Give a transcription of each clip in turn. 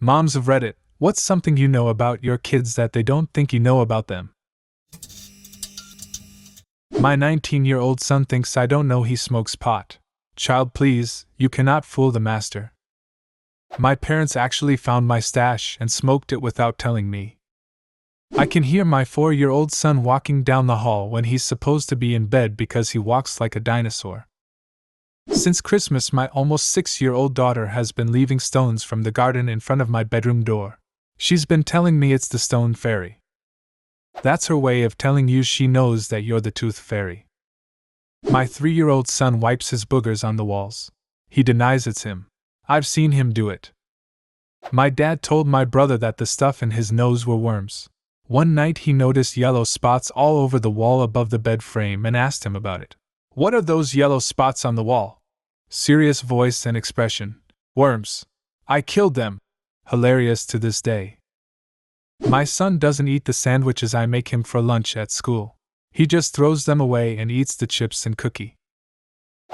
Moms of Reddit, what's something you know about your kids that they don't think you know about them? My 19-year-old son thinks I don't know he smokes pot. Child, please, you cannot fool the master. My parents actually found my stash and smoked it without telling me. I can hear my 4-year-old son walking down the hall when he's supposed to be in bed because he walks like a dinosaur. Since Christmas, my almost 6-year-old daughter has been leaving stones from the garden in front of my bedroom door. She's been telling me it's the stone fairy. That's her way of telling you she knows that you're the tooth fairy. My 3-year-old son wipes his boogers on the walls. He denies it's him. I've seen him do it. My dad told my brother that the stuff in his nose were worms. One night he noticed yellow spots all over the wall above the bed frame and asked him about it. What are those yellow spots on the wall? Serious voice and expression. Worms. I killed them. Hilarious to this day. My son doesn't eat the sandwiches I make him for lunch at school. He just throws them away and eats the chips and cookie.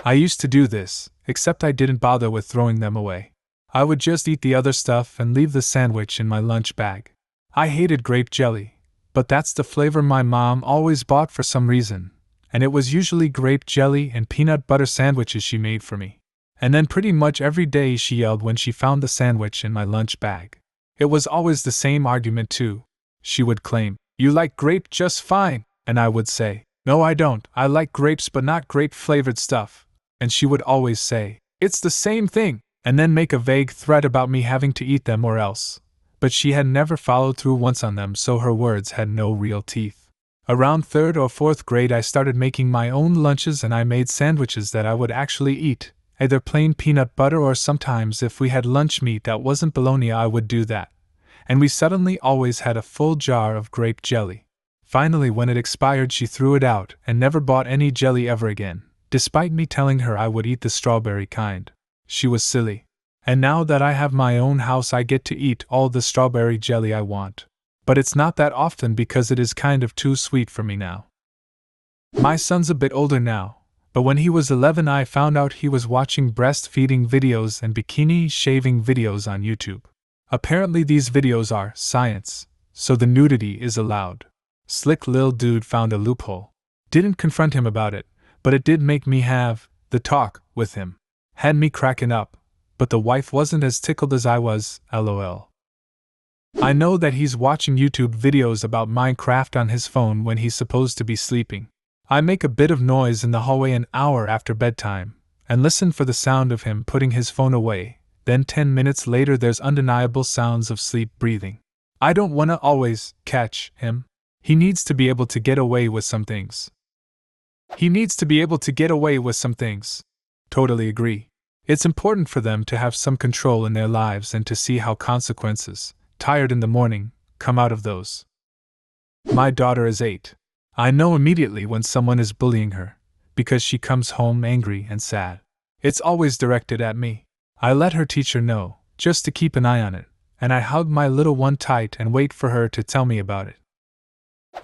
I used to do this, except I didn't bother with throwing them away. I would just eat the other stuff and leave the sandwich in my lunch bag. I hated grape jelly, but that's the flavor my mom always bought for some reason, and it was usually grape jelly and peanut butter sandwiches she made for me. And then pretty much every day she yelled when she found the sandwich in my lunch bag. It was always the same argument too. She would claim, "You like grape just fine," and I would say, "No, I don't. I like grapes but not grape-flavored stuff." And she would always say, "It's the same thing," and then make a vague threat about me having to eat them or else. But she had never followed through once on them, so her words had no real teeth. Around 3rd or 4th grade I started making my own lunches, and I made sandwiches that I would actually eat, either plain peanut butter or sometimes if we had lunch meat that wasn't bologna I would do that. And we suddenly always had a full jar of grape jelly. Finally, when it expired, she threw it out and never bought any jelly ever again, despite me telling her I would eat the strawberry kind. She was silly. And now that I have my own house, I get to eat all the strawberry jelly I want. But it's not that often because it is kind of too sweet for me now. My son's a bit older now, but when he was 11 I found out he was watching breastfeeding videos and bikini shaving videos on YouTube. Apparently these videos are science, so the nudity is allowed. Slick lil dude found a loophole. Didn't confront him about it, but it did make me have the talk with him. Had me cracking up. But the wife wasn't as tickled as I was, lol. I know that he's watching YouTube videos about Minecraft on his phone when he's supposed to be sleeping. I make a bit of noise in the hallway an hour after bedtime, and listen for the sound of him putting his phone away, then 10 minutes later there's undeniable sounds of sleep breathing. I don't wanna always catch him. He needs to be able to get away with some things. Totally agree. It's important for them to have some control in their lives and to see how consequences, tired in the morning, come out of those. My daughter is 8. I know immediately when someone is bullying her, because she comes home angry and sad. It's always directed at me. I let her teacher know, just to keep an eye on it, and I hug my little one tight and wait for her to tell me about it.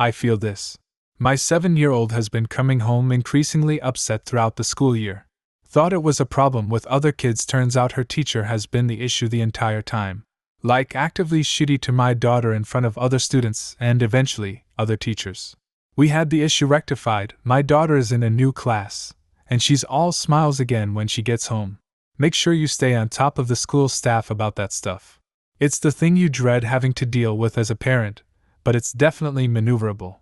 I feel this. My 7-year-old has been coming home increasingly upset throughout the school year. Thought it was a problem with other kids, turns out her teacher has been the issue the entire time. Like actively shitty to my daughter in front of other students and eventually other teachers. We had the issue rectified. My daughter is in a new class, and she's all smiles again when she gets home. Make sure you stay on top of the school staff about that stuff. It's the thing you dread having to deal with as a parent, but it's definitely maneuverable.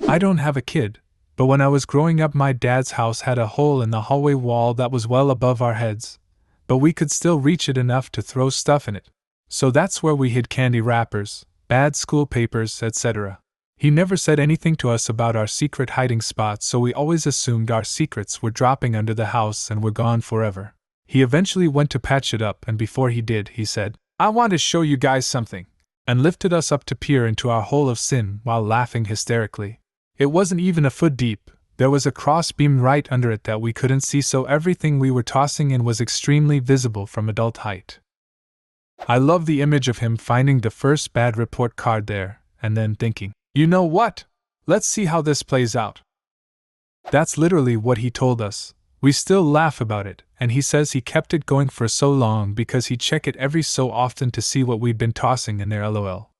I don't have a kid, but when I was growing up my dad's house had a hole in the hallway wall that was well above our heads, but we could still reach it enough to throw stuff in it. So that's where we hid candy wrappers, bad school papers, etc. He never said anything to us about our secret hiding spots, so we always assumed our secrets were dropping under the house and were gone forever. He eventually went to patch it up, and before he did, he said, "I want to show you guys something," and lifted us up to peer into our hole of sin while laughing hysterically. It wasn't even a foot deep. There was a crossbeam right under it that we couldn't see, so everything we were tossing in was extremely visible from adult height. I love the image of him finding the first bad report card there, and then thinking, "You know what? Let's see how this plays out." That's literally what he told us, We still laugh about it, and he says he kept it going for so long because he'd check it every so often to see what we'd been tossing in there, lol.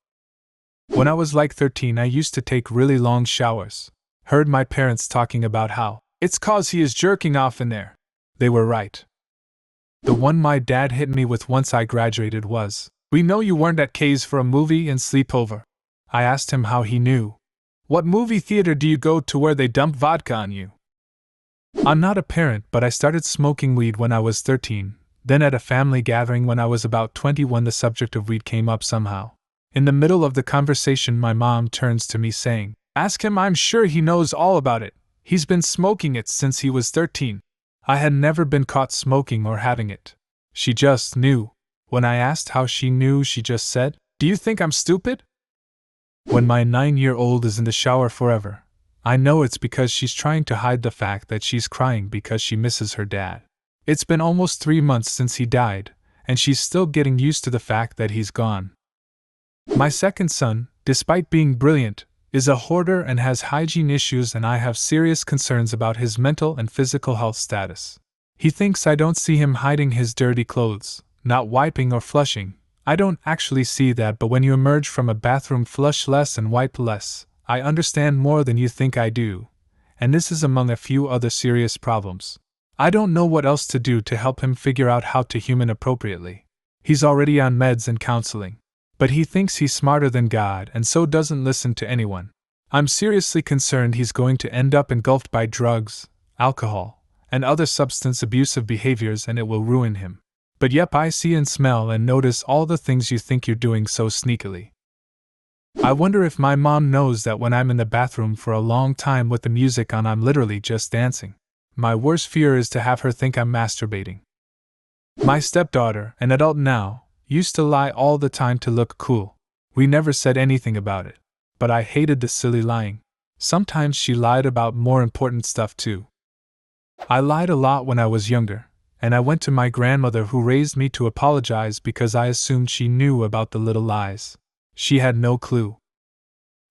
When I was like 13, I used to take really long showers. Heard my parents talking about how it's 'cause he is jerking off in there. They were right. The one my dad hit me with once I graduated was, "We know you weren't at K's for a movie and sleepover." I asked him how he knew. "What movie theater do you go to where they dump vodka on you?" I'm not a parent, but I started smoking weed when I was 13, then at a family gathering when I was about 20 when the subject of weed came up somehow. In the middle of the conversation, my mom turns to me saying, "Ask him, I'm sure he knows all about it. He's been smoking it since he was 13. I had never been caught smoking or having it. She just knew. When I asked how she knew, she just said, "Do you think I'm stupid?" When my 9-year-old is in the shower forever, I know it's because she's trying to hide the fact that she's crying because she misses her dad. It's been almost 3 months since he died, and she's still getting used to the fact that he's gone. My second son, despite being brilliant, is a hoarder and has hygiene issues, and I have serious concerns about his mental and physical health status. He thinks I don't see him hiding his dirty clothes, not wiping or flushing. I don't actually see that, but when you emerge from a bathroom, flush less and wipe less, I understand more than you think I do, and this is among a few other serious problems. I don't know what else to do to help him figure out how to human appropriately. He's already on meds and counseling. But he thinks he's smarter than God and so doesn't listen to anyone. I'm seriously concerned he's going to end up engulfed by drugs, alcohol, and other substance abusive behaviors, and it will ruin him. But yep, I see and smell and notice all the things you think you're doing so sneakily. I wonder if my mom knows that when I'm in the bathroom for a long time with the music on, I'm literally just dancing. My worst fear is to have her think I'm masturbating. My stepdaughter, an adult now, used to lie all the time to look cool. We never said anything about it. But I hated the silly lying. Sometimes she lied about more important stuff too. I lied a lot when I was younger, and I went to my grandmother who raised me to apologize because I assumed she knew about the little lies. She had no clue.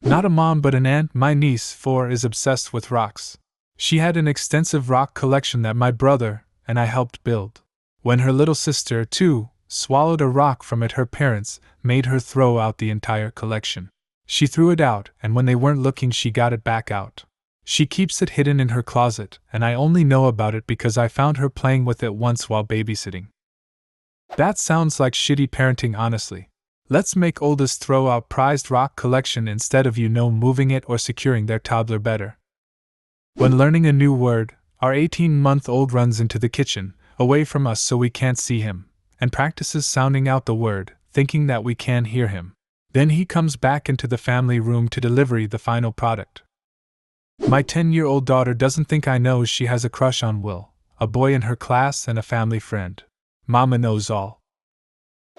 Not a mom but an aunt. My niece, 4, is obsessed with rocks. She had an extensive rock collection that my brother and I helped build. When her little sister, 2, swallowed a rock from it, her parents made her throw out the entire collection. She threw it out, and when they weren't looking, she got it back out. She keeps it hidden in her closet, and I only know about it because I found her playing with it once while babysitting. That sounds like shitty parenting, honestly. Let's make oldest throw out prized rock collection instead of moving it or securing their toddler better. When learning a new word, our 18-month-old runs into the kitchen, away from us so we can't see him, and practices sounding out the word, thinking that we can hear him. Then he comes back into the family room to deliver the final product. My 10-year-old daughter doesn't think I know she has a crush on Will, a boy in her class and a family friend. Mama knows all.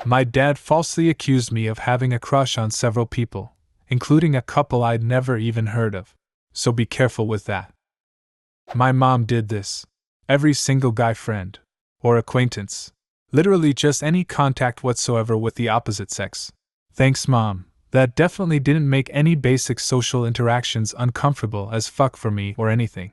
My dad falsely accused me of having a crush on several people, including a couple I'd never even heard of. So be careful with that. My mom did this. Every single guy friend or acquaintance. Literally just any contact whatsoever with the opposite sex. Thanks, Mom. That definitely didn't make any basic social interactions uncomfortable as fuck for me or anything.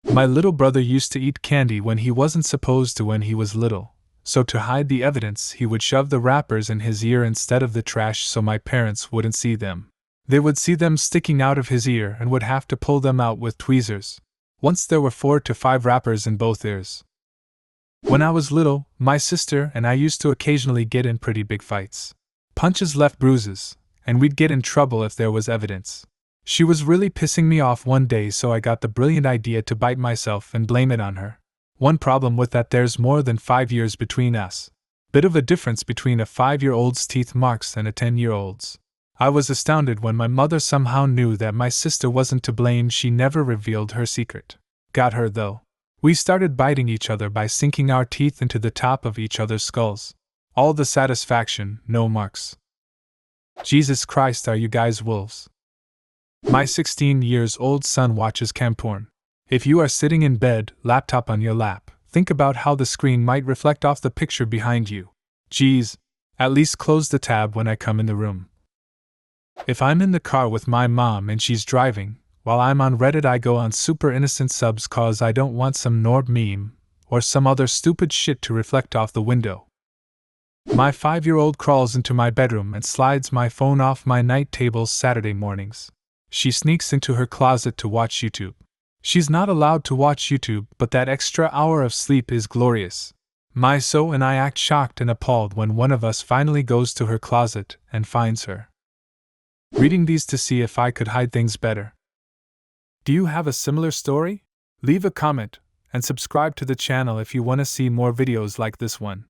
My little brother used to eat candy when he wasn't supposed to when he was little, so to hide the evidence he would shove the wrappers in his ear instead of the trash so my parents wouldn't see them. They would see them sticking out of his ear and would have to pull them out with tweezers. Once there were 4 to 5 wrappers in both ears. When I was little, my sister and I used to occasionally get in pretty big fights. Punches left bruises, and we'd get in trouble if there was evidence. She was really pissing me off one day, so I got the brilliant idea to bite myself and blame it on her. One problem with that: there's more than 5 years between us. Bit of a difference between a 5-year-old's teeth marks and a 10-year-old's. I was astounded when my mother somehow knew that my sister wasn't to blame. She never revealed her secret. Got her though. We started biting each other by sinking our teeth into the top of each other's skulls. All the satisfaction, no marks. Jesus Christ, are you guys wolves? My 16-year-old son watches cam porn. If you are sitting in bed, laptop on your lap, think about how the screen might reflect off the picture behind you. Geez, at least close the tab when I come in the room. If I'm in the car with my mom and she's driving, While I'm on Reddit, I go on super innocent subs cause I don't want some Norb meme or some other stupid shit to reflect off the window. My 5-year-old crawls into my bedroom and slides my phone off my night table Saturday mornings. She sneaks into her closet to watch YouTube. She's not allowed to watch YouTube, but that extra hour of sleep is glorious. My so and I act shocked and appalled when one of us finally goes to her closet and finds her reading these to see if I could hide things better. Do you have a similar story? Leave a comment and subscribe to the channel if you want to see more videos like this one.